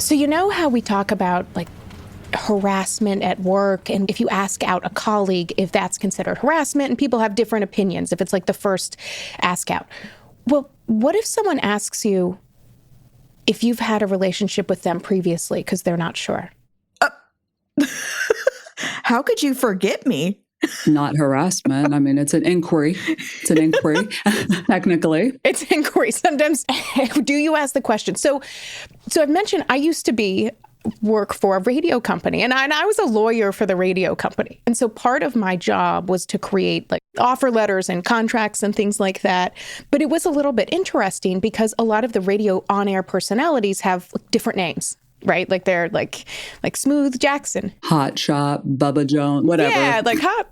So you know how we talk about like harassment at work, and if you ask out a colleague if that's considered harassment, and people have different opinions if it's like the first ask out. Well, what if someone asks you if you've had a relationship with them previously because they're not sure? How could you forget me? Not harassment. I mean, it's an inquiry. It's an inquiry, technically. It's an inquiry. Sometimes, do you ask the question? So I've mentioned I used to work for a radio company, and I was a lawyer for the radio company. And so part of my job was to create like offer letters and contracts and things like that. But it was a little bit interesting because a lot of the radio on-air personalities have different names. Right? Like they're like Smooth Jackson. Hot Shot, Bubba Jones, whatever. Yeah, like Hot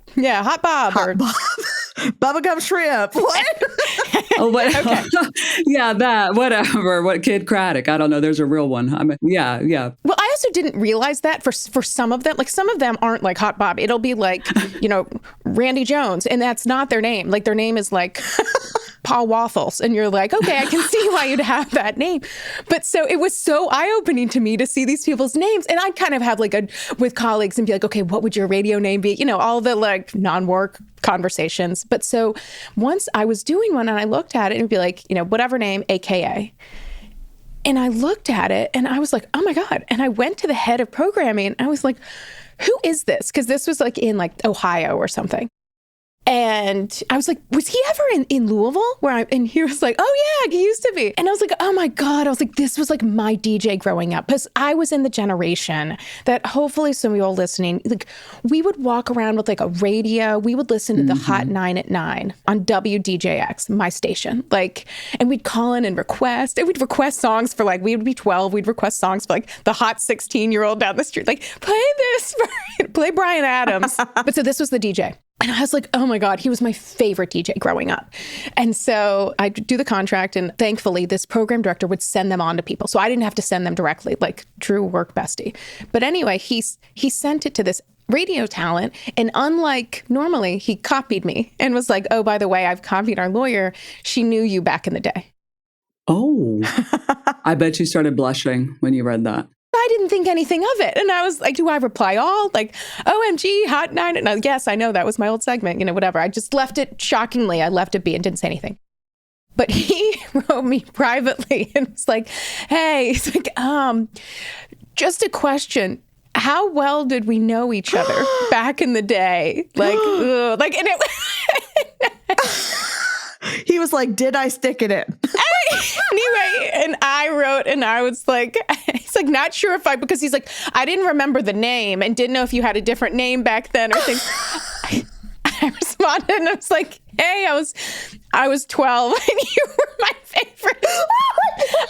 Bob. Hot Bob. Bubblegum Shrimp. What? Oh, okay. Yeah, that, whatever. What Kid Craddock. I don't know. There's a real one. I mean, yeah. Well, I also didn't realize that for some of them. Like some of them aren't like Hot Bob. It'll be like, Randy Jones. And that's not their name. Like their name is like Paul Waffles. And you're like, okay, I can see why you'd have that name. But so it was so eye-opening to me to see these people's names. And I'd kind of have like with colleagues and be like, okay, what would your radio name be? All the like non-work conversations. But so once I was doing one and I looked at it and it'd be like, whatever name, AKA. And I looked at it and I was like, oh my God. And I went to the head of programming and I was like, who is this? Because this was like in like Ohio or something. And I was like, was he ever in Louisville? And he was like, oh yeah, he used to be. And I was like, oh my God. I was like, this was like my DJ growing up. Because I was in the generation that hopefully some of you all listening, like we would walk around with like a radio. We would listen to the Hot 9 at 9 on WDJX, my station. Like, and we'd call in and request. And we'd request songs for like, we would be 12. We'd request songs for like the hot 16-year-old down the street. Like, play this, play Bryan Adams. But so this was the DJ. And I was like, oh my God, he was my favorite DJ growing up. And so I do the contract, and thankfully this program director would send them on to people. So I didn't have to send them directly, like true work bestie. But anyway, he sent it to this radio talent. And unlike normally, he copied me and was like, oh, by the way, I've copied our lawyer. She knew you back in the day. Oh, I bet you started blushing when you read that. I didn't think anything of it. And I was like, do I reply all? Like, OMG, Hot 9. And I was, yes, I know that was my old segment, whatever. I just left it shockingly. I left it be and didn't say anything. But he wrote me privately and was like, hey, he's like, just a question. How well did we know each other back in the day? Like, and it He was like, did I stick it in? Anyway, and I wrote, and I was like, he's like, not sure if because he's like, I didn't remember the name and didn't know if you had a different name back then or things. I responded and I was like, hey, I was 12 and you were my favorite.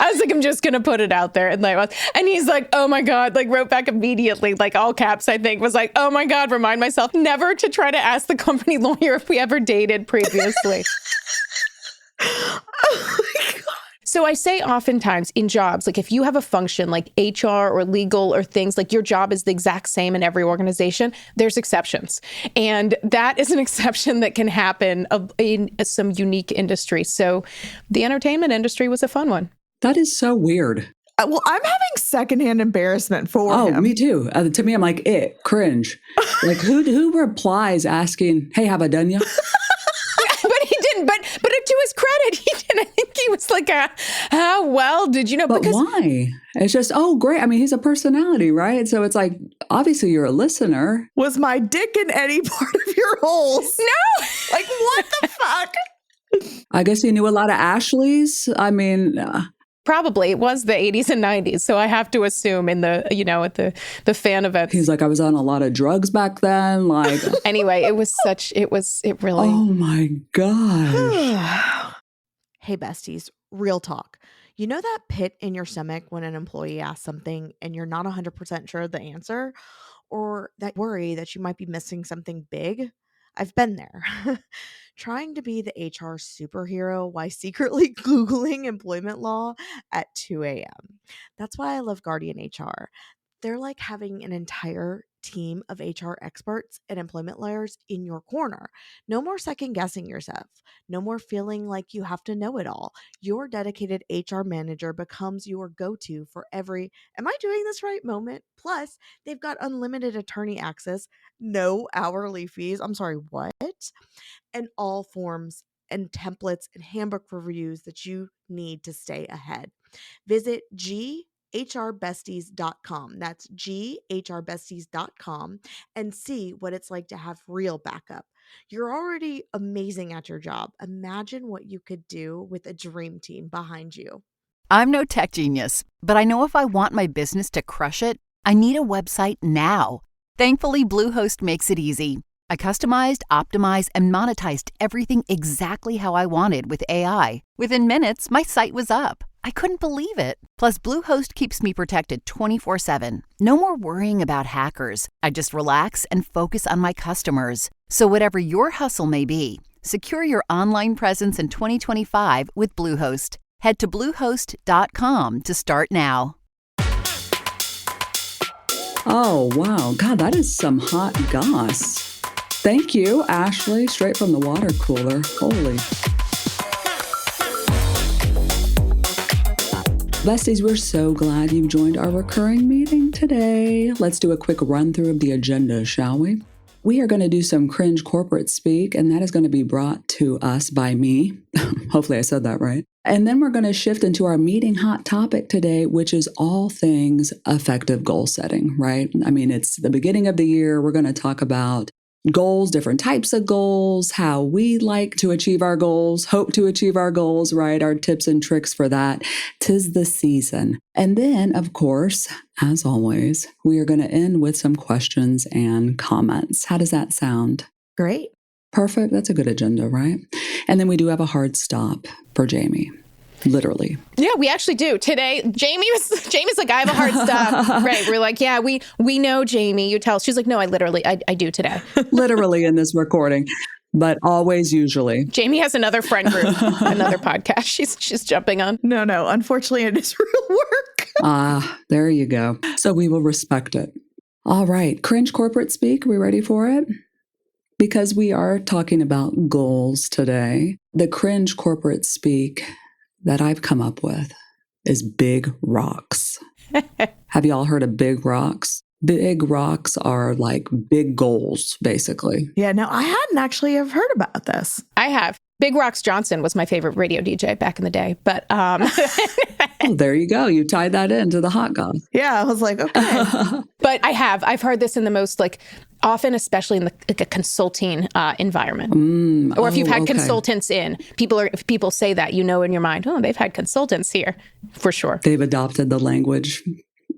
I was like, I'm just going to put it out there. And he's like, oh my God, like wrote back immediately, like all caps, I think, was like, oh my God, remind myself never to try to ask the company lawyer if we ever dated previously. Oh my God. So I say oftentimes in jobs, like if you have a function like HR or legal or things, like your job is the exact same in every organization, there's exceptions. And that is an exception that can happen in some unique industries. So the entertainment industry was a fun one. That is so weird. Well, I'm having secondhand embarrassment for him. Oh, me too. To me, I'm like, cringe. Like who replies asking, hey, have I done you? But he didn't. But to his credit, he didn't. I think he was like, how well did you know? But why? It's just, oh, great. I mean, he's a personality, right? So it's like, obviously you're a listener. Was my dick in any part of your holes? No. Like, what the fuck? I guess he knew a lot of Ashleys. I mean... Probably. It was the 80s and 90s. So I have to assume in the, at the fan events. He's like, I was on a lot of drugs back then. Like, anyway, it really. Oh my gosh. Hey, besties, real talk. You know that pit in your stomach when an employee asks something and you're not 100% sure of the answer? Or that worry that you might be missing something big? I've been there. Trying to be the HR superhero while secretly Googling employment law at 2 a.m. That's why I love Guardian HR. They're like having an entire team of HR experts and employment lawyers in your corner. No more second guessing yourself. No more feeling like you have to know it all. Your dedicated HR manager becomes your go-to for every, am I doing this right moment? Plus, they've got unlimited attorney access, no hourly fees. I'm sorry, what? And all forms and templates and handbook reviews that you need to stay ahead. Visit GHRbesties.com. That's GHRbesties.com and see what it's like to have real backup. You're already amazing at your job. Imagine what you could do with a dream team behind you. I'm no tech genius, but I know if I want my business to crush it, I need a website now. Thankfully, Bluehost makes it easy. I customized, optimized, and monetized everything exactly how I wanted with AI. Within minutes, my site was up. I couldn't believe it. Plus, Bluehost keeps me protected 24/7. No more worrying about hackers. I just relax and focus on my customers. So whatever your hustle may be, secure your online presence in 2025 with Bluehost. Head to bluehost.com to start now. Oh, wow. God, that is some hot goss. Thank you, Ashley, straight from the water cooler. Holy. Besties, we're so glad you've joined our recurring meeting today. Let's do a quick run through of the agenda, shall we? We are going to do some cringe corporate speak, and that is going to be brought to us by me. Hopefully I said that right. And then we're going to shift into our meeting hot topic today, which is all things effective goal setting, right? I mean, it's the beginning of the year. We're going to talk about goals, different types of goals, how we like to achieve our goals, hope to achieve our goals, right? Our tips and tricks for that. 'Tis the season. And then, of course, as always, we are going to end with some questions and comments. How does that sound? Great. Perfect. That's a good agenda, right? And then we do have a hard stop for Jamie. Literally. Yeah, we actually do. Today, Jamie's like, I have a hard stop. Right. We're like, yeah, we know, Jamie. You tell us. She's like, no, I do today. Literally in this recording, but always usually. Jamie has another friend group, another podcast she's jumping on. No. Unfortunately, it is real work. There you go. So we will respect it. All right. Cringe corporate speak. Are we ready for it? Because we are talking about goals today. The cringe corporate speak that I've come up with is big rocks. Have you all heard of big rocks? Big rocks are like big goals, basically. Yeah, no, I hadn't actually have heard about this. I have. Big Rocks Johnson was my favorite radio DJ back in the day, but Oh, there you go. You tied that into the hot goss. Yeah, I was like, okay. But I've heard this in the most often, especially in a consulting environment, or if you've had consultants in, if people say that, in your mind, oh, they've had consultants here for sure. They've adopted the language.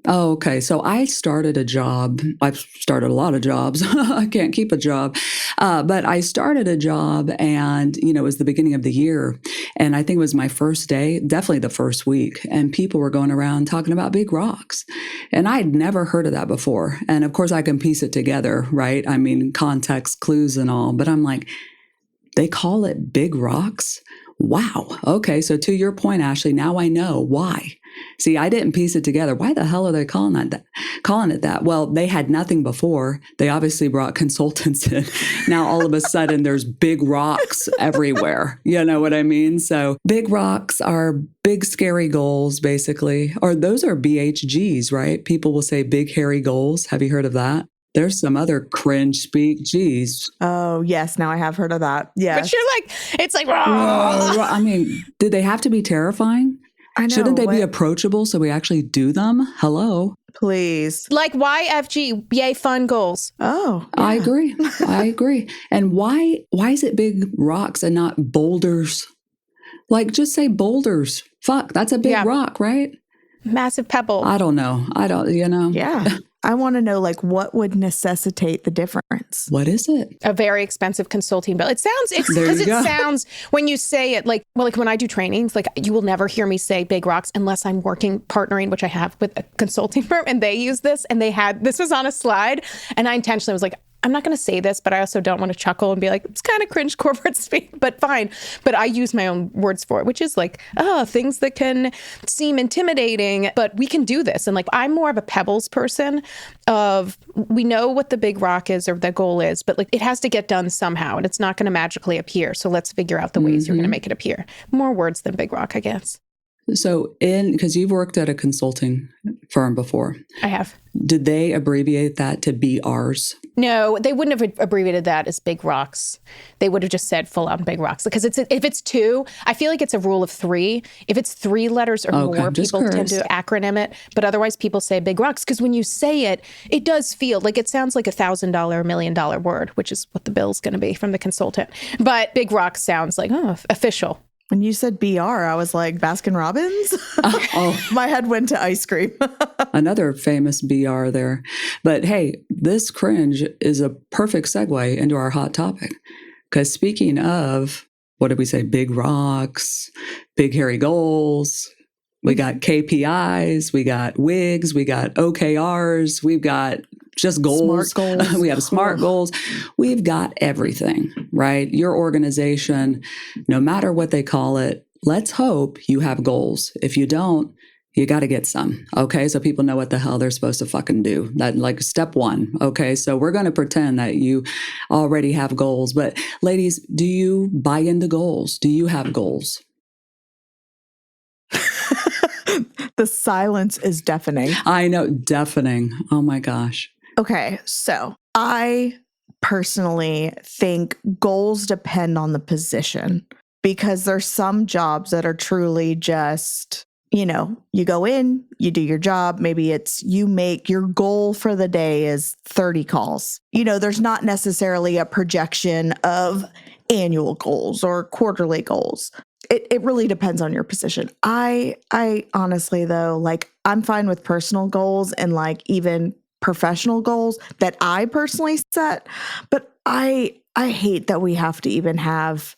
Oh, okay. So I started a job. I've started a lot of jobs. I can't keep a job. But I started a job and, it was the beginning of the year. And I think it was my first day, definitely the first week. And people were going around talking about big rocks. And I'd never heard of that before. And of course I can piece it together, right? I mean, context clues and all, but I'm like, they call it big rocks? Wow. Okay. So to your point, Ashley, now I know why. See, I didn't piece it together. Why the hell are they calling it that? Well, they had nothing before. They obviously brought consultants in. Now, all of a sudden, there's big rocks everywhere. You know what I mean? So big rocks are big, scary goals, basically. Or those are BHGs, right? People will say big, hairy goals. Have you heard of that? There's some other cringe speak. Geez. Oh, yes. Now I have heard of that. Yes. But you're like, it's like, I mean, did they have to be terrifying? I know. Shouldn't they be approachable so we actually do them? Hello. Please. Like YFG, yay, fun goals. Oh, yeah. I agree. And why is it big rocks and not boulders? Like, just say boulders. Fuck, that's a big rock, right? Massive pebble. I don't know. Yeah. I want to know, what would necessitate the difference? What is it? A very expensive consulting bill. It sounds, when you say it, like when I do trainings, you will never hear me say big rocks unless I'm partnering, which I have with a consulting firm, and they use this, and this was on a slide, and I intentionally was like, I'm not going to say this, but I also don't want to chuckle and be like, it's kind of cringe corporate speak, but fine. But I use my own words for it, which is like, things that can seem intimidating, but we can do this. And like, I'm more of a pebbles person of, we know what the big rock is or the goal is, but like, it has to get done somehow and it's not going to magically appear. So let's figure out the ways you're going to make it appear. More words than big rock, I guess. So because you've worked at a consulting firm before. I have. Did they abbreviate that to BRs? No, they wouldn't have abbreviated that as big rocks. They would have just said full on big rocks. Because if it's 2, I feel like it's a rule of 3. If it's 3 letters or more, people tend to acronym it. But otherwise, people say big rocks. Because when you say it, it does feel like it sounds like $1,000, $1 million word, which is what the bill's going to be from the consultant. But big rocks sounds like, official. When you said BR, I was like, Baskin Robbins? My head went to ice cream. Another famous BR there. But hey, this cringe is a perfect segue into our hot topic. Because speaking of, what did we say? Big rocks, big hairy goals. We got KPIs, we got WIGs, we got OKRs, we've got just goals. Smart goals. We have smart goals. We've got everything, right? Your organization, no matter what they call it, let's hope you have goals. If you don't, you got to get some. Okay. So people know what the hell they're supposed to fucking do. That like step 1. Okay. So we're going to pretend that you already have goals. But ladies, do you buy into goals? Do you have goals? The silence is deafening. I know, deafening. Oh my gosh. Okay, so I personally think goals depend on the position because there's some jobs that are truly just, you go in, you do your job. Maybe it's you make your goal for the day is 30 calls. There's not necessarily a projection of annual goals or quarterly goals. It really depends on your position. I honestly, though, like I'm fine with personal goals and like even professional goals that I personally set. But I hate that we have to even have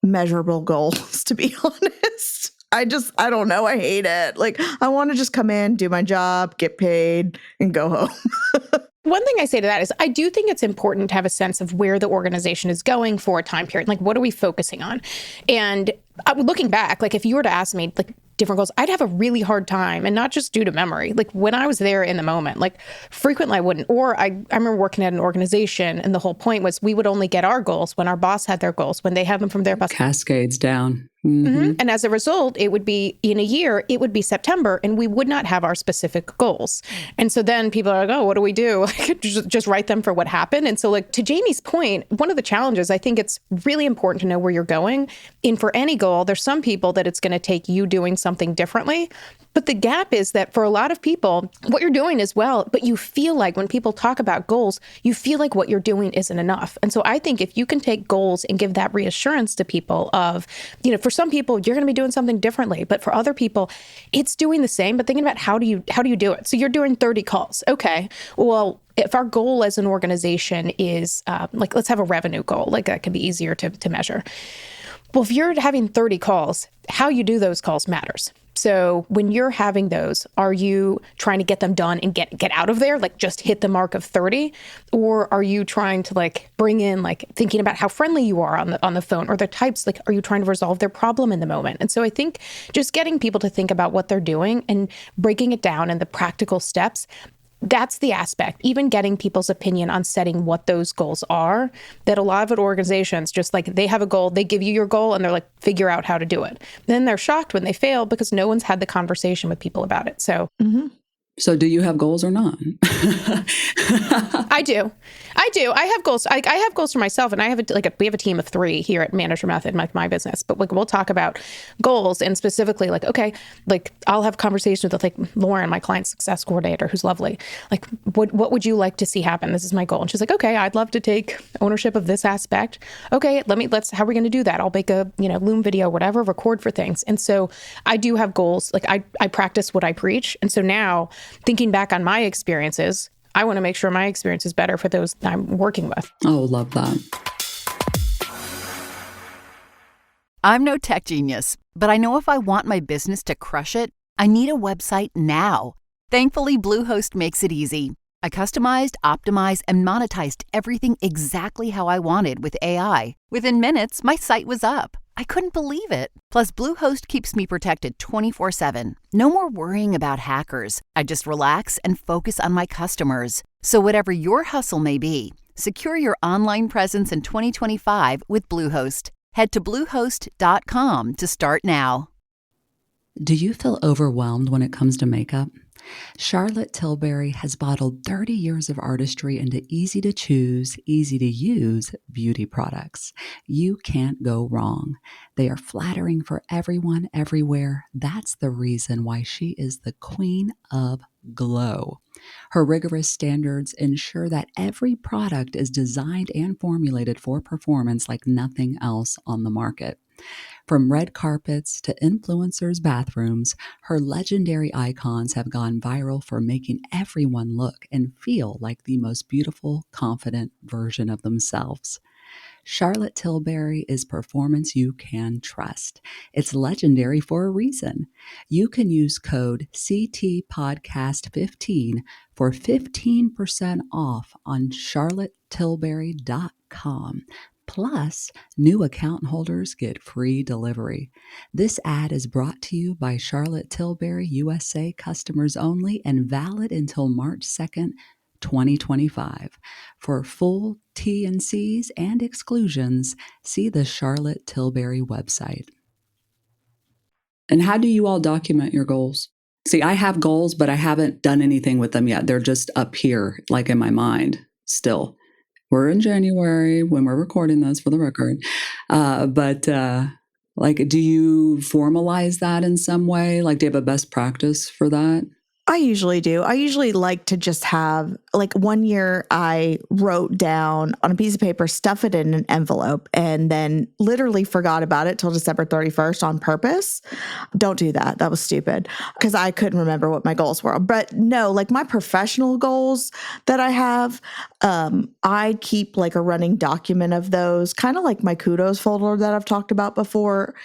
measurable goals, to be honest. I don't know. I hate it. Like I want to just come in, do my job, get paid, and go home. One thing I say to that is I do think it's important to have a sense of where the organization is going for a time period. Like, what are we focusing on? And looking back, like if you were to ask me like different goals, I'd have a really hard time, and not just due to memory. Like when I was there in the moment, like frequently I wouldn't. Or I remember working at an organization and the whole point was we would only get our goals when our boss had their goals, when they had them from their boss. Cascades down. And as a result, it would be in a year, it would be September, and we would not have our specific goals. And so then people are like, oh, what do we do? just write them for what happened. And so like to Jamie's point, one of the challenges, I think it's really important to know where you're going. And for any goal, there's some people that it's going to take you doing something differently. But the gap is that for a lot of people, what you're doing is well, but you feel like when people talk about goals, you feel like what you're doing isn't enough. And so I think if you can take goals and give that reassurance to people of, for some people, you're going to be doing something differently. But for other people, it's doing the same, but thinking about how do you do it? So you're doing 30 calls. Okay, well, if our goal as an organization is like, let's have a revenue goal, like that can be easier to measure. Well, if you're having 30 calls, how you do those calls matters. So when you're having those, are you trying to get them done and get out of there, like just hit the mark of 30? Or are you trying to like bring in like thinking about how friendly you are on the phone or the types, like are you trying to resolve their problem in the moment? And so I think just getting people to think about what they're doing and breaking it down in the practical steps, that's the aspect, even getting people's opinion on setting what those goals are, that a lot of organizations just like they have a goal, they give you your goal and they're like, figure out how to do it. Then they're shocked when they fail because no one's had the conversation with people about it. So So do you have goals or not? I do. I have goals. I have goals for myself, and I have we have a team of 3 here at Manager Method, my business. But like we'll talk about goals and specifically like, okay, like I'll have conversations with like Lauren, my client success coordinator, who's lovely. Like, what would you like to see happen? This is my goal. And she's like, okay, I'd love to take ownership of this aspect. Okay, how are we going to do that? I'll make a Loom video, whatever, record for things. And so I do have goals. Like I practice what I preach. And so now, thinking back on my experiences, I want to make sure my experience is better for those I'm working with. Oh, love that. I'm no tech genius, but I know if I want my business to crush it, I need a website now. Thankfully, Bluehost makes it easy. I customized, optimized, and monetized everything exactly how I wanted with AI. Within minutes, my site was up. I couldn't believe it. Plus, Bluehost keeps me protected 24/7. No more worrying about hackers. I just relax and focus on my customers. So whatever your hustle may be, secure your online presence in 2025 with Bluehost. Head to bluehost.com to start now. Do you feel overwhelmed when it comes to makeup? Charlotte Tilbury has bottled 30 years of artistry into easy to choose, easy to use beauty products. You can't go wrong. They are flattering for everyone, everywhere. That's the reason why she is the queen of glow. Her rigorous standards ensure that every product is designed and formulated for performance like nothing else on the market. From red carpets to influencers' bathrooms, her legendary icons have gone viral for making everyone look and feel like the most beautiful, confident version of themselves. Charlotte Tilbury is performance you can trust. It's legendary for a reason. You can use code CTPodcast15 for 15% off on charlottetilbury.com. Plus, new account holders get free delivery. This ad is brought to you by Charlotte Tilbury USA customers only and valid until March 2nd, 2025. For full T&Cs and exclusions, see the Charlotte Tilbury website. And how do you all document your goals? See, I have goals, but I haven't done anything with them yet. They're just up here, like in my mind still. We're in January when we're recording this for the record. But do you formalize that in some way? Like, do you have a best practice for that? I usually do. I usually like to just have, like, one year I wrote down on a piece of paper, stuff it in an envelope, and then literally forgot about it till December 31st on purpose. Don't do that. That was stupid because I couldn't remember what my goals were. But no, like my professional goals that I have, I keep like a running document of those, kind of like my kudos folder that I've talked about before.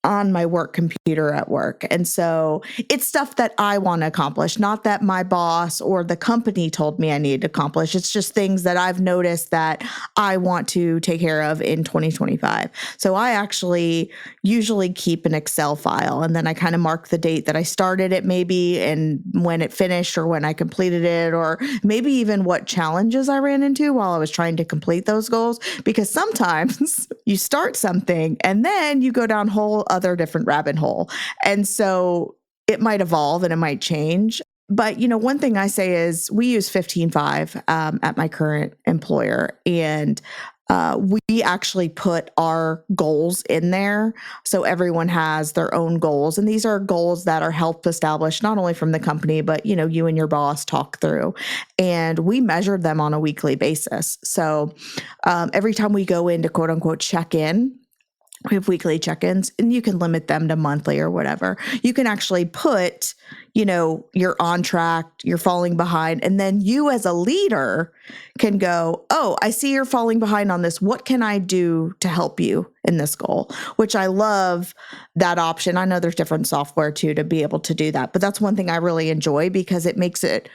On my work computer at work. And so it's stuff that I want to accomplish, not that my boss or the company told me I needed to accomplish. It's just things that I've noticed that I want to take care of in 2025. So I actually usually keep an Excel file, and then I kind of mark the date that I started it maybe, and when it finished or when I completed it, or maybe even what challenges I ran into while I was trying to complete those goals. Because sometimes you start something and then you go down whole other different rabbit hole. And so it might evolve and it might change. But, one thing I say is we use 15.5 at my current employer, and we actually put our goals in there. So everyone has their own goals. And these are goals that are helped established not only from the company, but, you and your boss talk through. And we measure them on a weekly basis. So every time we go in to quote unquote check in, we have weekly check-ins, and you can limit them to monthly or whatever. You can actually put, you're on track, you're falling behind. And then you as a leader can go, oh, I see you're falling behind on this. What can I do to help you in this goal? Which I love that option. I know there's different software too to be able to do that. But that's one thing I really enjoy because it makes it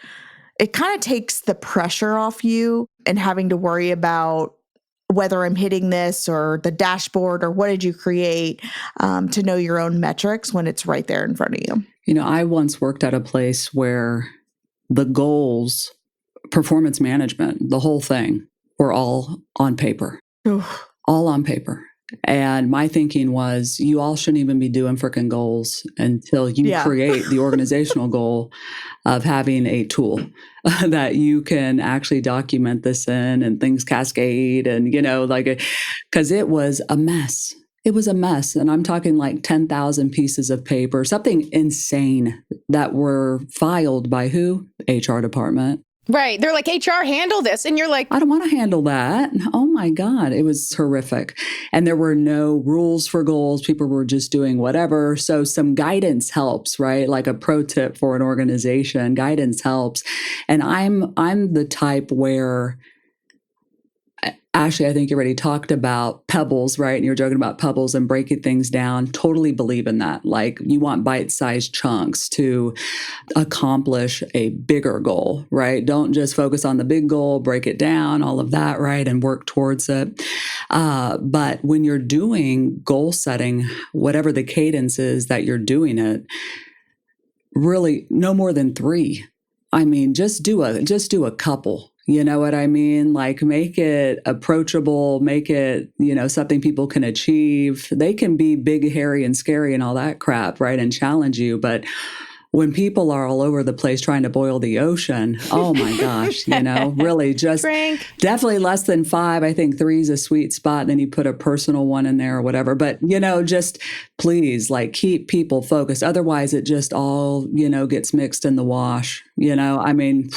kind of takes the pressure off you and having to worry about whether I'm hitting this or the dashboard or what did you create, to know your own metrics when it's right there in front of you. I once worked at a place where the goals, performance management, the whole thing were all on paper, all on paper. And my thinking was, you all shouldn't even be doing freaking goals until you create the organizational goal of having a tool that you can actually document this in and things cascade and, because it was a mess. It was a mess. And I'm talking like 10,000 pieces of paper, something insane that were filed by who? HR department. Right. They're like, HR, handle this. And you're like, I don't want to handle that. Oh my God. It was horrific. And there were no rules for goals. People were just doing whatever. So some guidance helps, right? Like a pro tip for an organization, guidance helps. And I'm the type where Ashley, I think you already talked about pebbles, right? And you're joking about pebbles and breaking things down. Totally believe in that. Like you want bite-sized chunks to accomplish a bigger goal, right? Don't just focus on the big goal, break it down, all of that, right? And work towards it. But when you're doing goal setting, whatever the cadence is that you're doing it, really no more than 3. I mean, just do a couple. You know what I mean? Like make it approachable, make it, something people can achieve. They can be big, hairy, and scary and all that crap, right? And challenge you. But when people are all over the place trying to boil the ocean, oh my gosh, really just Drink. definitely less than 5. I think 3 is a sweet spot. And then you put a personal one in there or whatever. But, just please like keep people focused. Otherwise it just all, gets mixed in the wash. I mean,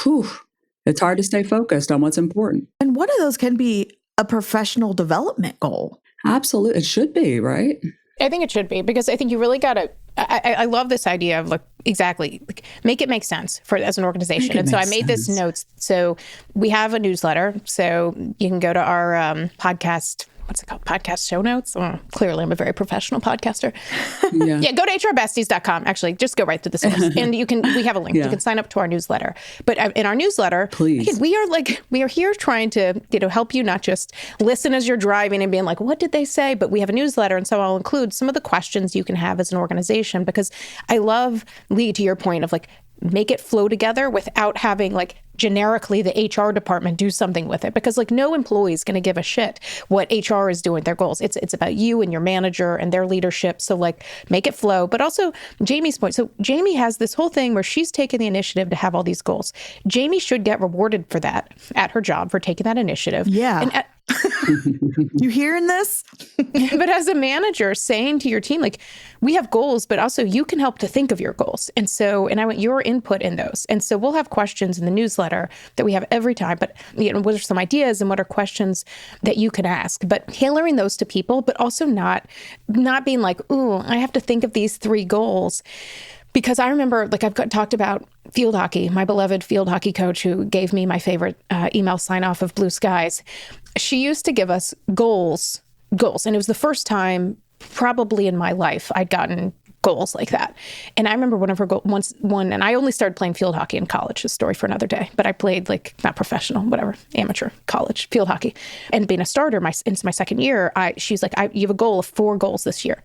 it's hard to stay focused on what's important. And one of those can be a professional development goal. Absolutely. It should be, right? I think it should be, because I think you really got to, I love this idea of make it make sense as an organization. And so I made this notes. So we have a newsletter. So you can go to our podcast, what's it called? Podcast show notes. Oh, clearly I'm a very professional podcaster. Yeah, go to hrbesties.com. Actually, just go right to the source. And we have a link. Yeah. You can sign up to our newsletter. But in our newsletter, please, again, we are here trying to, help you not just listen as you're driving and being like, what did they say? But we have a newsletter. And so I'll include some of the questions you can have as an organization, because I love, Leigh, to your point of make it flow together without having generically the HR department do something with it, because no employee is going to give a shit what HR is doing, their goals. It's about you and your manager and their leadership. So make it flow. But also Jamie's point. So Jamie has this whole thing where she's taken the initiative to have all these goals. Jamie should get rewarded for that at her job, for taking that initiative. Yeah. And you hearing this? But as a manager, saying to your team, we have goals, but also you can help to think of your goals. And I want your input in those. And so we'll have questions in the newsletter that we have every time. But what are some ideas and what are questions that you can ask? But tailoring those to people, but also not being like, ooh, I have to think of these 3 goals. Because I remember, I've talked about field hockey, my beloved field hockey coach who gave me my favorite email sign-off of Blue Skies. She used to give us goals. And it was the first time probably in my life I'd gotten goals like that. And I remember one of her goals, and I only started playing field hockey in college, a story for another day, but I played not professional, whatever, amateur college field hockey. And being a starter into my second year, she's like, you have a goal of 4 goals this year.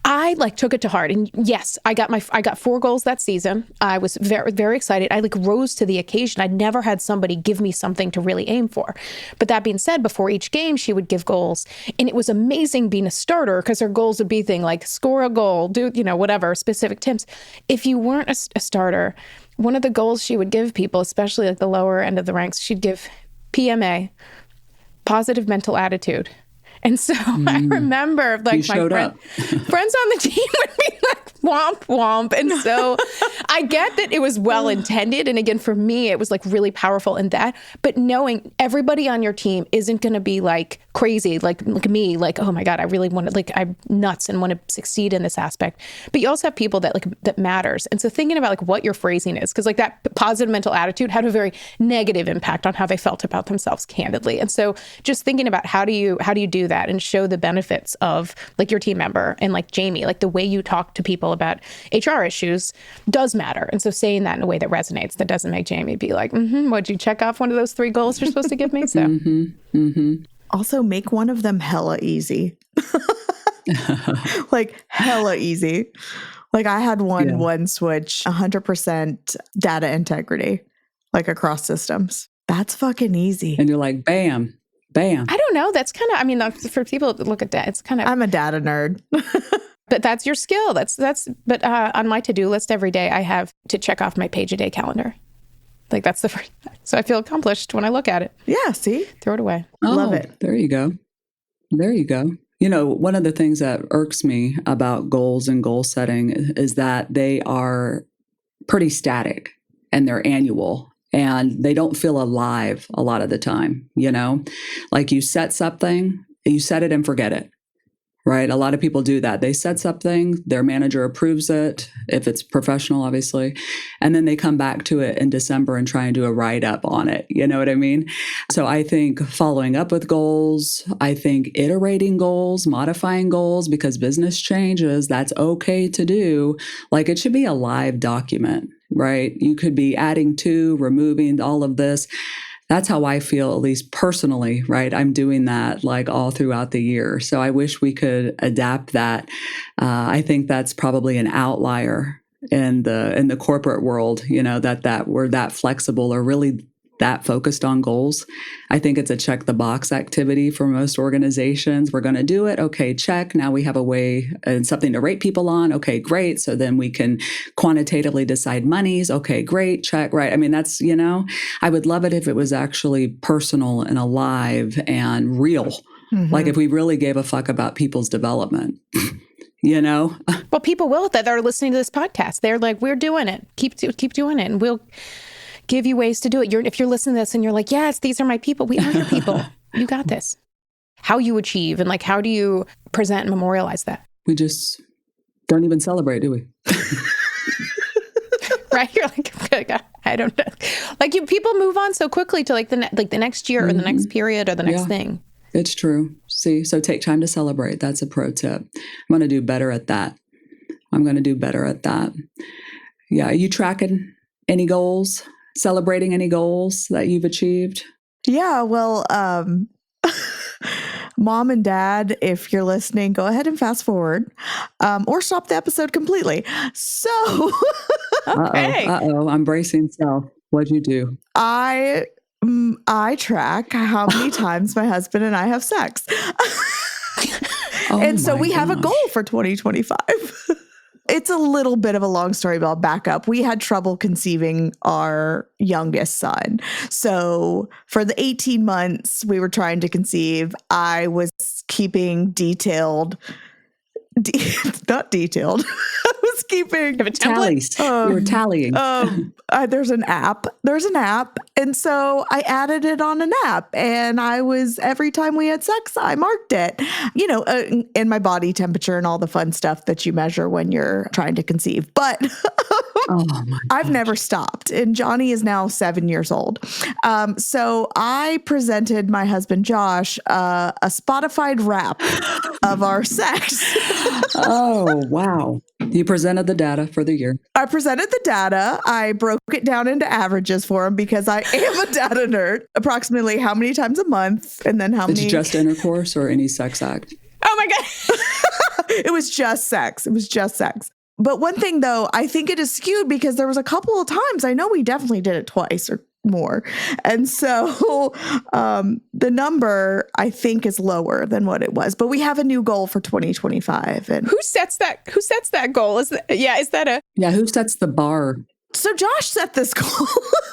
I took it to heart. And yes, I got 4 goals that season. I was very, very excited. I rose to the occasion. I never had somebody give me something to really aim for. But that being said, before each game, she would give goals. And it was amazing being a starter, because her goals would be things like score a goal, do, whatever, specific tips. If you weren't a starter, one of the goals she would give people, especially the lower end of the ranks, she'd give PMA, positive mental attitude. And so I remember my friends on the team would be womp, womp. And so I get that it was well intended. And again, for me, it was really powerful in that. But knowing everybody on your team isn't going to be crazy, like me, oh my God, I really want to, I'm nuts and want to succeed in this aspect. But you also have people that that matters. And so thinking about what your phrasing is, because that positive mental attitude had a very negative impact on how they felt about themselves, candidly. And so just thinking about how do you do that and show the benefits of your team member and Jamie, the way you talk to people about HR issues does matter. And so saying that in a way that resonates, that doesn't make Jamie be would you check off one of those 3 goals you're supposed to give me? So also make one of them hella easy. Hella easy. I had one switch 100% data integrity, across systems. That's fucking easy. And you're bam. Bam. I don't know. That's kind of, for people that look at that, it's kind of. I'm a data nerd. But that's your skill. But on my to-do list every day, I have to check off my page-a-day calendar. That's the first. So I feel accomplished when I look at it. Yeah, see? Throw it away. Love it. There you go. One of the things that irks me about goals and goal setting is that they are pretty static and they're annual. And they don't feel alive a lot of the time, you set something, you set it and forget it. right? A lot of people do that. They set something, their manager approves it, if it's professional, obviously, and then they come back to it in December and try and do a write-up on it. You know what I mean? So I think following up with goals, I think iterating goals, modifying goals, because business changes, that's okay to do. Like it should be a live document, right? You could be adding to, removing all of this. That's how I feel, at least personally, right? I'm doing that like all throughout the year. So I wish we could adapt that. I think that's probably an outlier in the corporate world, you know, that we're that flexible or really that focused on goals. I think it's a check the box activity for most organizations. We're going to do it. Okay, check. Now we have a way and something to rate people on. Okay, great. So then we can quantitatively decide monies. Okay, great. Check. Right. I mean, that's, you know, I would love it if it was actually personal and alive and real. Like if we really gave a fuck about people's development. You know? Well, people will that are listening to this podcast. They're like, we're doing it. Keep doing it. And we'll give you ways to do it. If you're listening to this and you're like, yes, these are my people. We are your people. You got this. How you achieve and like, how do you present and memorialize that? We just don't even celebrate, do we? Right? You're like, I don't know. Like people move on so quickly to like the next year or the next period or the next thing. It's true. See, so take time to celebrate. That's a pro tip. I'm going to do better at that. Yeah. Are you tracking any goals? Celebrating any goals that you've achieved? Yeah, well, Mom and Dad, if you're listening, go ahead and fast forward or stop the episode completely. So, okay. I'm bracing self. What'd you do? I track how many times my husband and I have sex. And so we have a goal for 2025. It's a little bit of a long story, but I'll back up. We had trouble conceiving our youngest son. So for the 18 months we were trying to conceive, I was keeping not detailed. I was keeping tallies. You were tallying. There's an app. And so I added it on an app, and every time we had sex, I marked it, you know, in my body temperature and all the fun stuff that you measure when you're trying to conceive. But I've never stopped. And Johnny is now 7 years old. So I presented my husband, Josh, a Spotify rap of our sex. Oh, wow. You presented the data for the year. I presented the data. I broke it down into averages for him because I am a data nerd. Approximately how many times a month, and then how many. It's just intercourse or any sex act? Oh my God. It was just sex. But one thing though, I think it is skewed because there was a couple of times, I know we definitely did it twice or more. And so the number I think is lower than what it was, but we have a new goal for 2025. And who sets that goal? Who sets the bar? So Josh set this goal,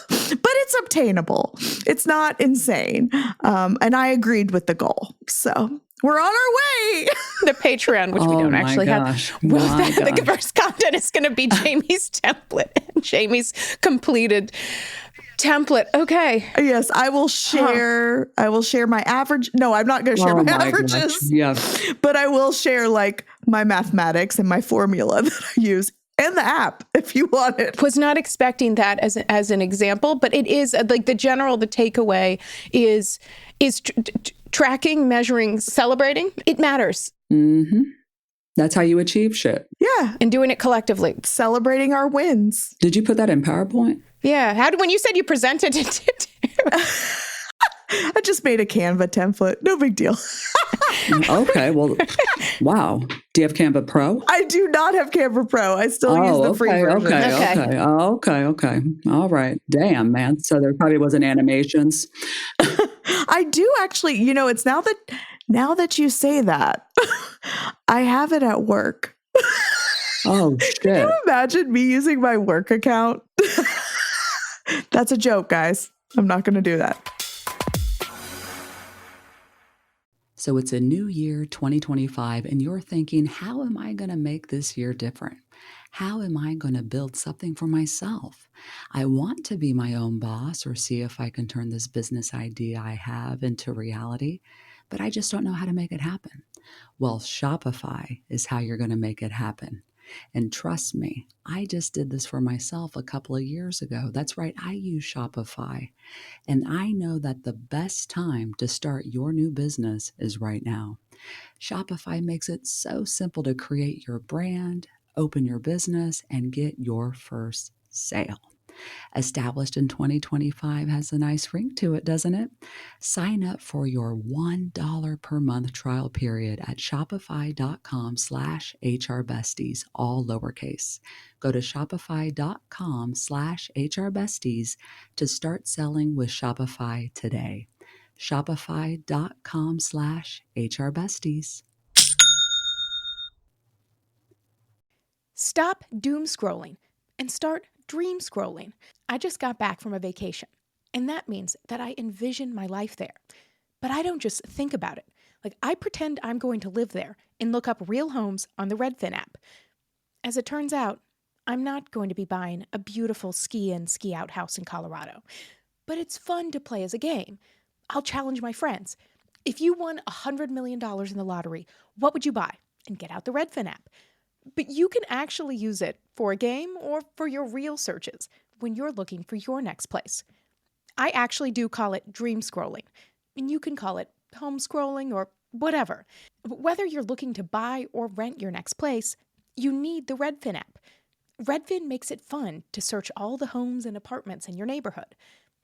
but it's obtainable. It's not insane. And I agreed with the goal. So we're on our way. The Patreon, which we don't actually have. The first content is going to be Jamie's template and Jamie's completed template. Okay. Yes, I will share. I will share my average. No, I'm not going to share my averages. Gosh. Yeah. But I will share like my mathematics and my formula that I use. And the app, if you want it. Was not expecting that as an example, but it is like the takeaway is tracking, measuring, celebrating. It matters. Mm-hmm. That's how you achieve shit. Yeah. And doing it collectively. Celebrating our wins. Did you put that in PowerPoint? Yeah. When you said you presented it. I just made a Canva template. No big deal. Okay. Well, wow. Do you have Canva Pro? I do not have Canva Pro. I still use the free version. Okay. All right. Damn, man. So there probably wasn't animations. I do actually, you know, it's now that you say that, I have it at work. Oh, shit. Can you imagine me using my work account? That's a joke, guys. I'm not going to do that. So it's a new year, 2025, and you're thinking, how am I going to make this year different? How am I going to build something for myself? I want to be my own boss or see if I can turn this business idea I have into reality. but I just don't know how to make it happen. Well, Shopify is how you're going to make it happen. And trust me, I just did this for myself a couple of years ago. That's right, I use Shopify. And I know that the best time to start your new business is right now. Shopify makes it so simple to create your brand, open your business, and get your first sale. Established in 2025 has a nice ring to it, doesn't it? Sign up for your $1 per month trial period at shopify.com/HRBesties, all lowercase. Go to shopify.com/HRBesties to start selling with Shopify today. Shopify.com/HRBesties. Stop doom scrolling and start dream scrolling. I just got back from a vacation, and that means that I envision my life there. But I don't just think about it. Like, I pretend I'm going to live there and look up real homes on the Redfin app. As it turns out, I'm not going to be buying a beautiful ski-in, ski-out house in Colorado. But it's fun to play as a game. I'll challenge my friends. If you won $100 million in the lottery, what would you buy? And get out the Redfin app. But you can actually use it for a game or for your real searches when you're looking for your next place. I actually do call it dream scrolling, and you can call it home scrolling or whatever. But whether you're looking to buy or rent your next place, you need the Redfin app. Redfin makes it fun to search all the homes and apartments in your neighborhood.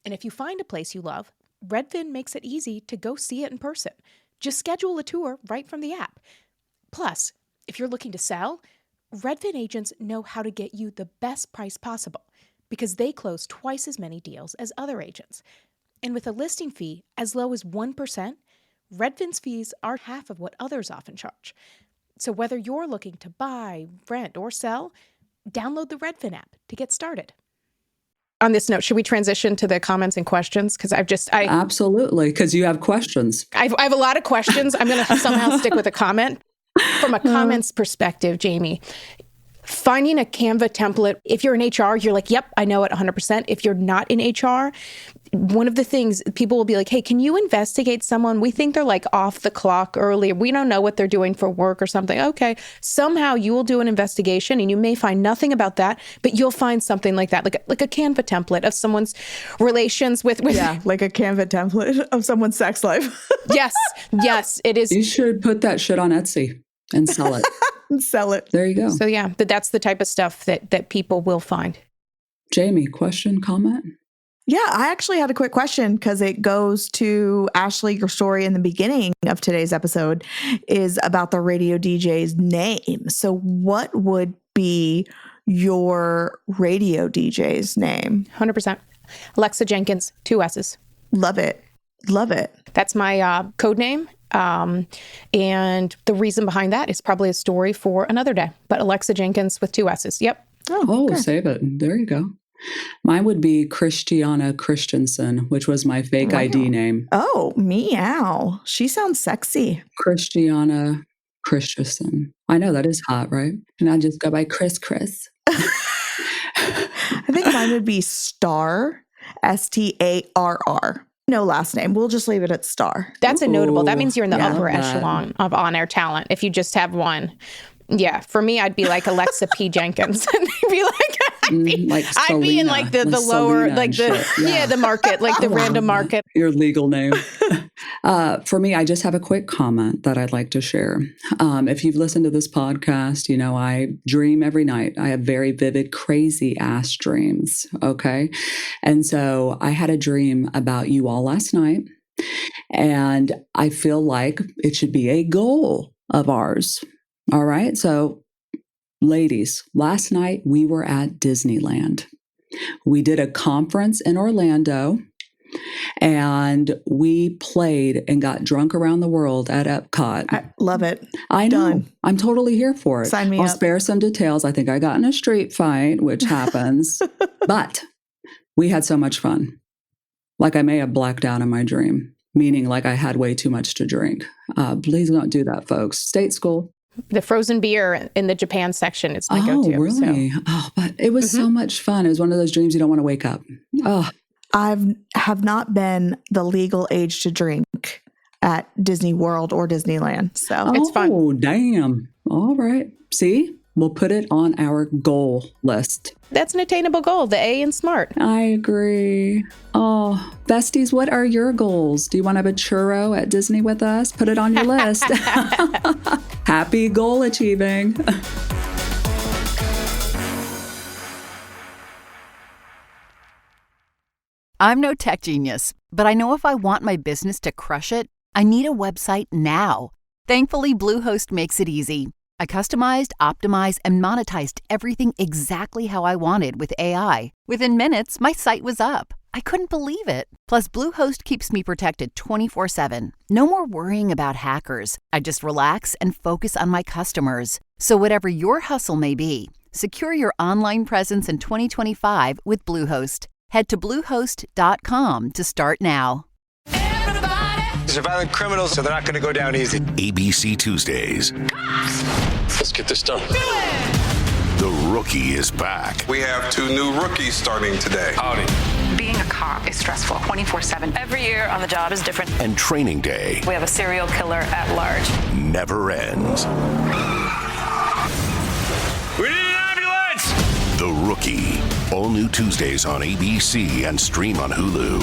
And if you find a place you love, Redfin makes it easy to go see it in person. Just schedule a tour right from the app. Plus, if you're looking to sell, Redfin agents know how to get you the best price possible because they close twice as many deals as other agents. And with a listing fee as low as 1%, Redfin's fees are half of what others often charge. So whether you're looking to buy, rent, or sell, download the Redfin app to get started. On this note, should we transition to the comments and questions? Because Absolutely, because you have questions. I have a lot of questions. I'm going to somehow stick with a comment. From a comments perspective, Jamie, finding a Canva template, if you're in HR, you're like, yep, I know it 100%. If you're not in HR, one of the things people will be like, hey, can you investigate someone? We think they're like off the clock early. We don't know what they're doing for work or something. Okay. Somehow you will do an investigation and you may find nothing about that, but you'll find something like that, like a Canva template of someone's relations with Yeah, like a Canva template of someone's sex life. Yes, it is. You should put that shit on Etsy and sell it. Sell it. There you go. So yeah, that's the type of stuff that people will find. Jamie, question, comment? Yeah, I actually had a quick question because it goes to Ashley. Your story in the beginning of today's episode is about the radio DJ's name. So what would be your radio DJ's name? 100%. Alexa Jenkins, 2 S's. Love it. Love it. That's my code name. And the reason behind that is probably a story for another day. But Alexa Jenkins with 2 S's. Yep. Oh, okay. Save it. There you go. Mine would be Christiana Christensen, which was my fake ID name. Oh, meow. She sounds sexy. Christiana Christensen. I know, that is hot, right? And I just go by Chris. I think mine would be Star, Starr. No last name. We'll just leave it at Star. That's a notable. That means you're in the yeah, upper echelon of on-air talent if you just have one. Yeah, for me, I'd be like Alexa P. Jenkins. And they'd be like, I'd be in like the lower, like the, the market, like the random market. Your legal name. For me, I just have a quick comment that I'd like to share. If you've listened to this podcast, you know, I dream every night. I have very vivid, crazy ass dreams. Okay. And so I had a dream about you all last night. And I feel like it should be a goal of ours. All right. So ladies, last night we were at Disneyland. We did a conference in Orlando and we played and got drunk around the world at Epcot. I love it. I know. Done. I'm totally here for it. Sign me up. I'll spare some details. I think I got in a street fight, which happens, but we had so much fun. Like I may have blacked out in my dream, meaning like I had way too much to drink. Please don't do that, folks. State school. The frozen beer in the Japan section is my go-to. Oh, really? So. Oh, but it was so much fun. It was one of those dreams you don't want to wake up. Oh, I have not been the legal age to drink. at Disney World or Disneyland. So It's fun. Oh, damn. All right. See, we'll put it on our goal list. That's an attainable goal, the A in SMART. I agree. Oh, besties, what are your goals? Do you want to have a churro at Disney with us? Put it on your list. Happy goal achieving. I'm no tech genius, but I know if I want my business to crush it, I need a website now. Thankfully, Bluehost makes it easy. I customized, optimized, and monetized everything exactly how I wanted with AI. Within minutes, my site was up. I couldn't believe it. Plus, Bluehost keeps me protected 24/7. No more worrying about hackers. I just relax and focus on my customers. So whatever your hustle may be, secure your online presence in 2025 with Bluehost. Head to Bluehost.com to start now. These are violent criminals, so they're not going to go down easy. ABC Tuesdays. Let's get this done. The Rookie is back. We have 2 new rookies starting today. Howdy. Being a cop is stressful 24/7. Every year on the job is different. And Training Day We have a serial killer at large. never ends. We need an ambulance! The Rookie. All new Tuesdays on ABC and stream on Hulu.